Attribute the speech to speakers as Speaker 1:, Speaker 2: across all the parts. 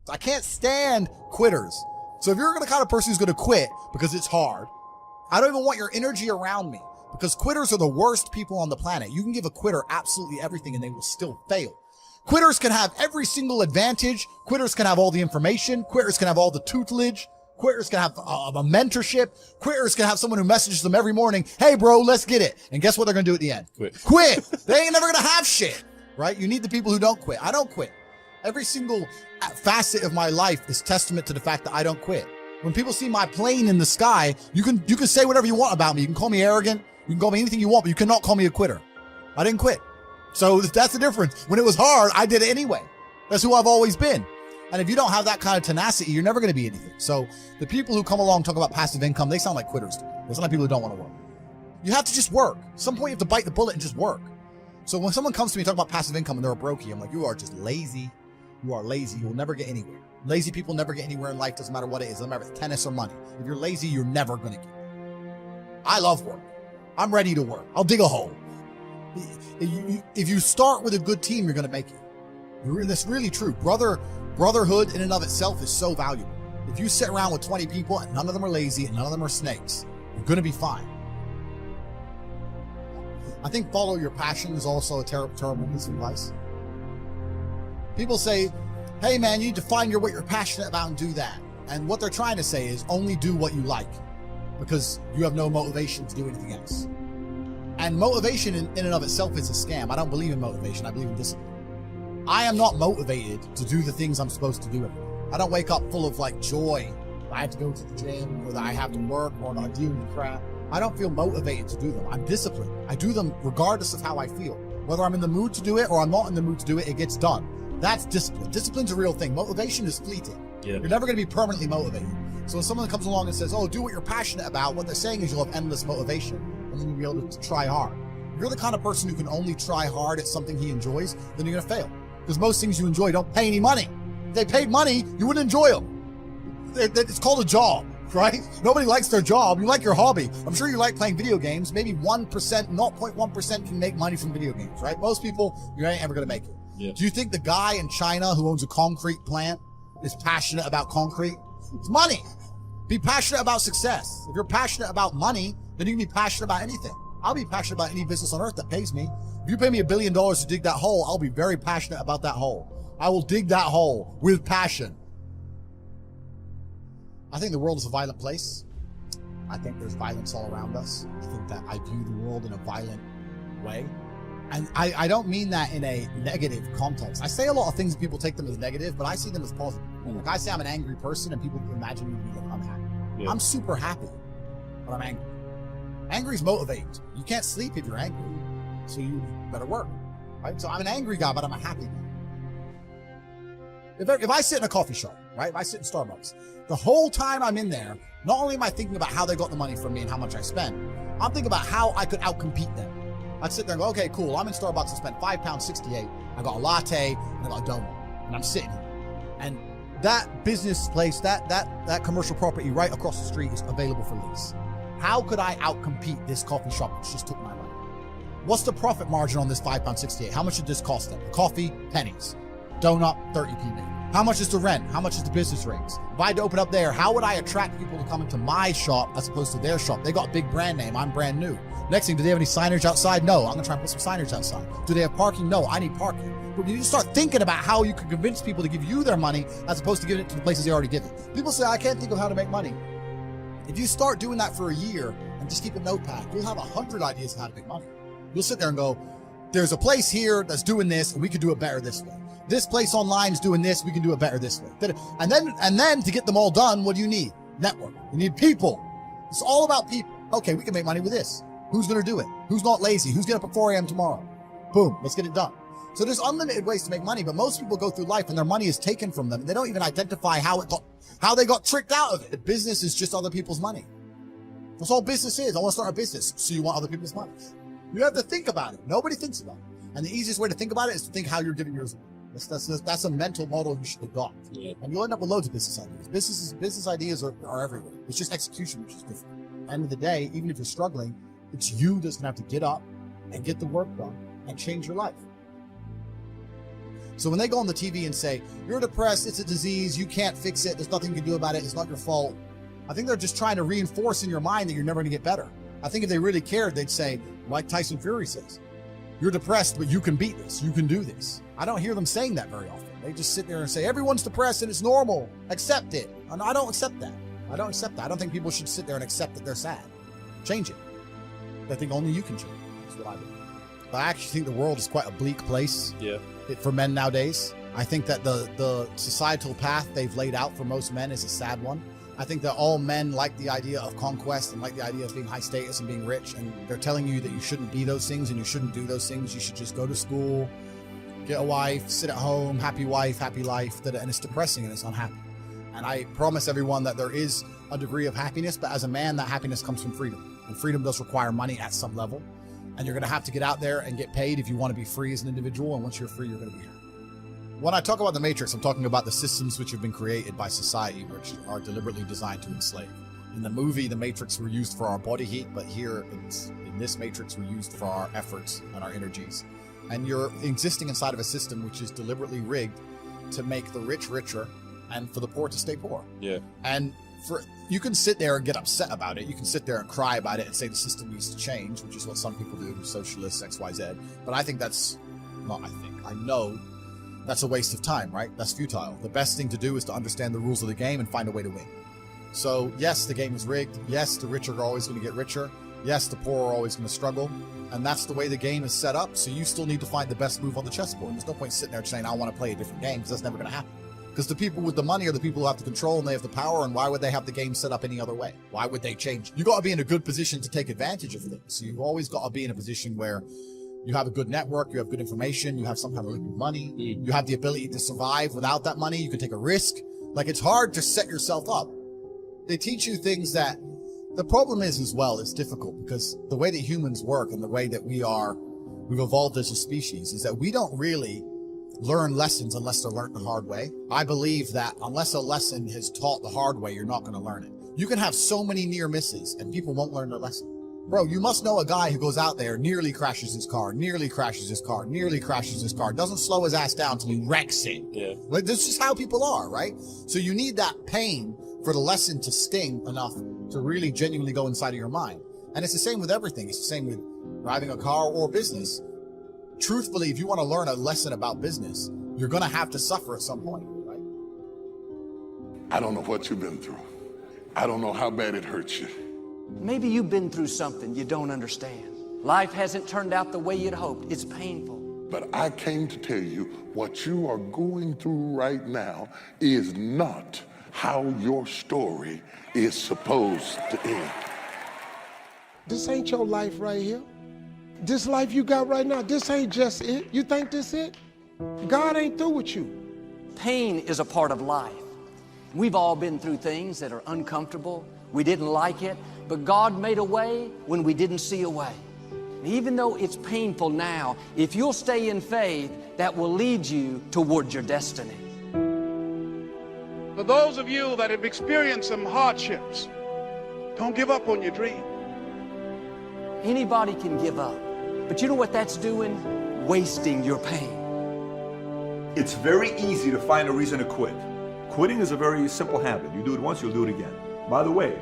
Speaker 1: I can't stand quitters. So if you're the kind of person who's going to quit because it's hard, I don't even want your energy around me, because quitters are the worst people on the planet. You can give a quitter absolutely everything and they will still fail. Quitters can have every single advantage. Quitters can have all the information. Quitters can have all the tutelage. Quitters can have a mentorship. Quitters can have someone who messages them every morning, hey bro, let's get it. And guess what they're going to do at the end? Quit. They ain't never going to have shit, right? You need the people who don't quit. I don't quit. Every single facet of my life is testament to the fact that I don't quit. When people see my plane in the sky, you can say whatever you want about me. You can call me arrogant. You can call me anything you want, but you cannot call me a quitter. I didn't quit. So that's the difference. When it was hard, I did it anyway. That's who I've always been. And if you don't have that kind of tenacity, you're never going to be anything. So the people who come along and talk about passive income, they sound like quitters to me. They sound like people who don't want to work. You have to just work. At some point, you have to bite the bullet and just work. So when someone comes to me and talk about passive income and they're a brokey, I'm like, you are just lazy. You are lazy. You'll never get anywhere. Lazy people never get anywhere in life. Doesn't matter what it is. Doesn't matter if it's tennis or money. If you're lazy, you're never going to get it. I love work. I'm ready to work. I'll dig a hole. If you start with a good team, you're going to make it. That's really true. Brotherhood in and of itself is so valuable. If you sit around with 20 people and none of them are lazy and none of them are snakes, you're going to be fine. I think follow your passion is also a terrible piece of advice. People say, hey man, you need to find what you're passionate about and do that. And what they're trying to say is only do what you like, because you have no motivation to do anything else. And motivation in and of itself is a scam. I don't believe in motivation. I believe in discipline. I am not motivated to do the things I'm supposed to do every day. I don't wake up full of like joy. I have to go to the gym, or that I have to work, or that I do crap. I don't feel motivated to do them. I'm disciplined. I do them regardless of how I feel. Whether I'm in the mood to do it or I'm not in the mood to do it, it gets done. That's discipline. Discipline's a real thing. Motivation is fleeting. You're never going to be permanently motivated. So when someone comes along and says, oh, do what you're passionate about, what they're saying is you'll have endless motivation, and then you'll be able to try hard. If you're the kind of person who can only try hard at something he enjoys, then you're going to fail. Because most things you enjoy don't pay any money. If they paid money, you wouldn't enjoy them. It's called a job, right? Nobody likes their job. You like your hobby. I'm sure you like playing video games. Maybe 1%, 0.1% can make money from video games, right? Most people, you ain't ever going to make it. Do you think the guy in China who owns a concrete plant is passionate about concrete? It's money. Be passionate about success. If you're passionate about money, then you can be passionate about anything. I'll be passionate about any business on earth that pays me. If you pay me $1 billion to dig that hole, I'll be very passionate about that hole. I will dig that hole with passion. I think the world is a violent place. I think there's violence all around us. I think that I view the world in a violent way. And I don't mean that in a negative context. I say a lot of things and people take them as negative, but I see them as positive. Like I say I'm an angry person and people imagine me to be unhappy. I'm super happy, but I'm angry. Angry is motivating. You can't sleep if you're angry, so you better work, right? So I'm an angry guy, but I'm a happy guy. If I sit in a coffee shop, right? If I sit in Starbucks, the whole time I'm in there, not only am I thinking about how they got the money from me and how much I spend, I'm thinking about how I could outcompete them. I'd sit there and go, okay, cool. I'm in Starbucks and spent £5.68. I got a latte and I got a donut, and I'm sitting here. And that business place, that commercial property right across the street is available for lease. How could I outcompete this coffee shop which just took my money? What's the profit margin on this £5.68? How much did this cost them? The coffee, pennies. Donut, 30p maybe. How much is the rent? How much is the business rates? If I had to open up there, how would I attract people to come into my shop as opposed to their shop? They got a big brand name. I'm brand new. Next thing, do they have any signage outside? No. I'm going to try and put some signage outside. Do they have parking? No. I need parking. But you need to start thinking about how you can convince people to give you their money as opposed to giving it to the places they already give it. People say, I can't think of how to make money. If you start doing that for a year and just keep a notepad, you'll have 100 ideas of how to make money. You'll sit there and go, there's a place here that's doing this, and we could do it better this way. This place online is doing this, we can do it better this way. And then to get them all done, what do you need? Network. You need people. It's all about people. Okay, we can make money with this. Who's going to do it? Who's not lazy? Who's getting up at 4 a.m. tomorrow? Boom, let's get it done. So there's unlimited ways to make money, but most people go through life and their money is taken from them. They don't even identify how they got tricked out of it. The business is just other people's money. That's all business is. I want to start a business, so you want other people's money. You have to think about it. Nobody thinks about it. And the easiest way to think about it is to think how you're giving yours away. That's a mental model you should adopt. And you'll end up with loads of business ideas. Business ideas are everywhere. It's just execution, which is different. At the end of the day, even if you're struggling, it's you that's going to have to get up and get the work done and change your life. So when they go on the TV and say, you're depressed, it's a disease, you can't fix it, there's nothing you can do about it, it's not your fault, I think they're just trying to reinforce in your mind that you're never going to get better. I think if they really cared, they'd say, like Tyson Fury says, you're depressed, but you can beat this, you can do this. I don't hear them saying that very often. They just sit there and say, everyone's depressed and it's normal, accept it. And I don't accept that. I don't accept that. I don't think people should sit there and accept that they're sad. Change it. I think only you can change it. That's what I believe. But I actually think the world is quite a bleak place for men nowadays. I think that the societal path they've laid out for most men is a sad one. I think that all men like the idea of conquest and like the idea of being high status and being rich, and they're telling you that you shouldn't be those things and you shouldn't do those things. You should just go to school, get a wife, sit at home, happy wife, happy life, and it's depressing and it's unhappy. And I promise everyone that there is a degree of happiness, but as a man, that happiness comes from freedom. And freedom does require money at some level. And you're gonna have to get out there and get paid if you wanna be free as an individual. And once you're free, you're gonna be happy. When I talk about the Matrix, I'm talking about the systems which have been created by society, which are deliberately designed to enslave. In the movie, the Matrix were used for our body heat, but here in this Matrix, we're used for our efforts and our energies. And you're existing inside of a system which is deliberately rigged to make the rich richer and for the poor to stay poor. Yeah. And you can sit there and get upset about it. You can sit there and cry about it and say the system needs to change, which is what some people do, socialists, XYZ. But I think I know that's a waste of time, right? That's futile. The best thing to do is to understand the rules of the game and find a way to win. So yes, the game is rigged. Yes, the rich are always going to get richer. Yes, the poor are always going to struggle. And that's the way the game is set up. So you still need to find the best move on the chessboard. There's no point sitting there saying, I want to play a different game, because that's never going to happen. Because the people with the money are the people who have the control and they have the power, and why would they have the game set up any other way? Why would they change? You got to be in a good position to take advantage of things. So you've always got to be in a position where you have a good network, you have good information, you have some kind of liquid money, you have the ability to survive without that money, you can take a risk. Like, it's hard to set yourself up. They teach you things that, the problem is as well, it's difficult because the way that humans work and the way that we've evolved as a species is that we don't really learn lessons unless they're learned the hard way. I believe that unless a lesson is taught the hard way, you're not going to learn it. You can have so many near misses and people won't learn their lesson. Bro, you must know a guy who goes out there, nearly crashes his car, doesn't slow his ass down till he wrecks it. Yeah. Like, this is how people are, right? So you need that pain for the lesson to sting enough to really genuinely go inside of your mind. And it's the same with everything. It's the same with driving a car or business. Truthfully, if you want to learn a lesson about business, you're going to have to suffer at some point, right?
Speaker 2: I don't know what you've been through. I don't know how bad it hurts you.
Speaker 3: Maybe you've been through something you don't understand. Life hasn't turned out the way you'd hoped. It's painful.
Speaker 2: But I came to tell you what you are going through right now is not how your story is supposed to end.
Speaker 4: This ain't your life right here. This life you got right now, this ain't just it. You think this it? God ain't through with you.
Speaker 3: Pain is a part of life. We've all been through things that are uncomfortable. We didn't like it, but God made a way when we didn't see a way. Even though it's painful now, if you'll stay in faith, that will lead you towards your destiny.
Speaker 5: For those of you that have experienced some hardships, don't give up on your dream.
Speaker 3: Anybody can give up, but you know what that's doing? Wasting your pain.
Speaker 6: It's very easy to find a reason to quit. Quitting is a very simple habit. You do it once, you'll do it again. By the way,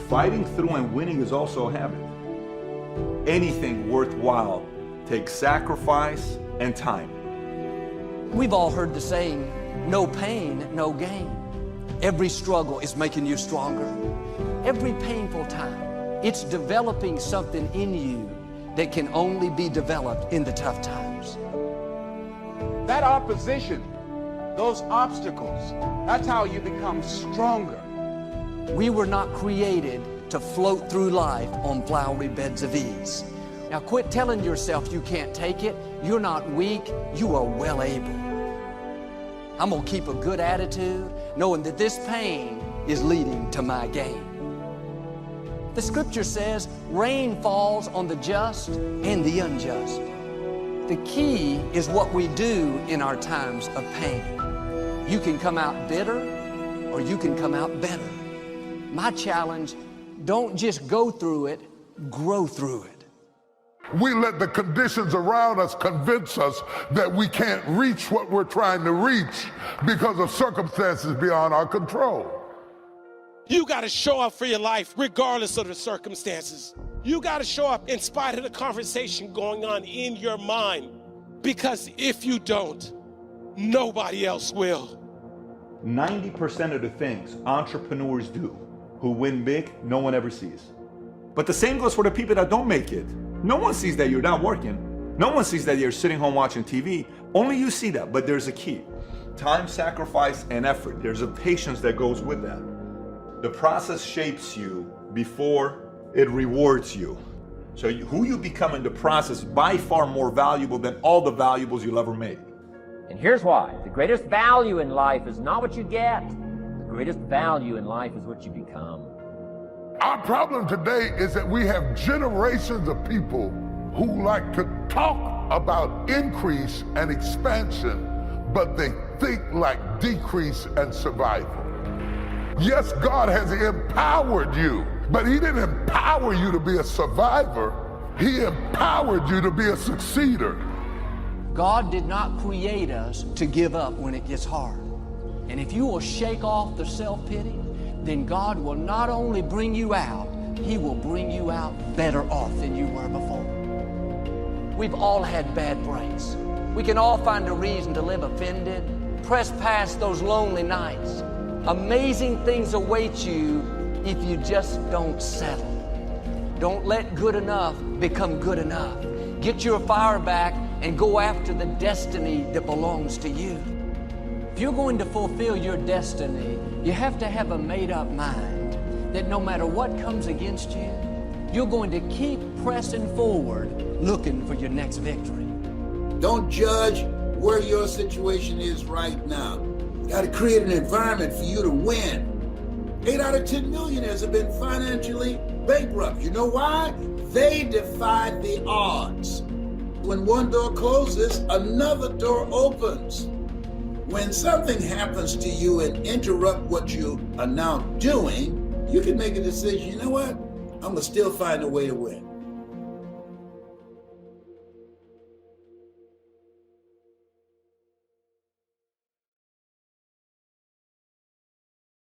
Speaker 6: fighting through and winning is also a habit. Anything worthwhile takes sacrifice and time.
Speaker 3: We've all heard the saying, no pain, no gain. Every struggle is making you stronger. Every painful time, it's developing something in you that can only be developed in the tough times.
Speaker 5: That opposition, those obstacles, that's how you become stronger.
Speaker 3: We were not created to float through life on flowery beds of ease. Now quit telling yourself you can't take it. You're not weak, you are well able. I'm gonna keep a good attitude, knowing that this pain is leading to my gain. The scripture says, rain falls on the just and the unjust. The key is what we do in our times of pain. You can come out bitter or you can come out better. My challenge, don't just go through it, grow through it.
Speaker 2: We let the conditions around us convince us that we can't reach what we're trying to reach because of circumstances beyond our control.
Speaker 7: You got to show up for your life regardless of the circumstances. You got to show up in spite of the conversation going on in your mind, because if you don't, nobody else will.
Speaker 6: 90% of the things entrepreneurs do who win big, no one ever sees. But the same goes for the people that don't make it. No one sees that you're not working. No one sees that you're sitting home watching TV. Only you see that, but there's a key. Time, sacrifice, and effort. There's a patience that goes with that. The process shapes you before it rewards you. So who you become in the process is by far more valuable than all the valuables you'll ever make.
Speaker 8: And here's why. The greatest value in life is not what you get. The greatest value in life is what you become.
Speaker 2: Our problem today is that we have generations of people who like to talk about increase and expansion, but they think like decrease and survival. Yes, God has empowered you, but He didn't empower you to be a survivor. He empowered you to be a succeeder.
Speaker 3: God did not create us to give up when it gets hard. And if you will shake off the self-pity, then God will not only bring you out, He will bring you out better off than you were before. We've all had bad breaks. We can all find a reason to live offended, press past those lonely nights. Amazing things await you if you just don't settle. Don't let good enough become good enough. Get your fire back and go after the destiny that belongs to you. If you're going to fulfill your destiny, you have to have a made-up mind that no matter what comes against you, you're going to keep pressing forward, looking for your next victory.
Speaker 9: Don't judge where your situation is right now. You got to create an environment for you to win. 8 out of 10 millionaires have been financially bankrupt. You know why? They defied the odds. When one door closes, another door opens. When something happens to you and interrupt what you are now doing, you can make a decision. You know what? I'm going to still find a way to win.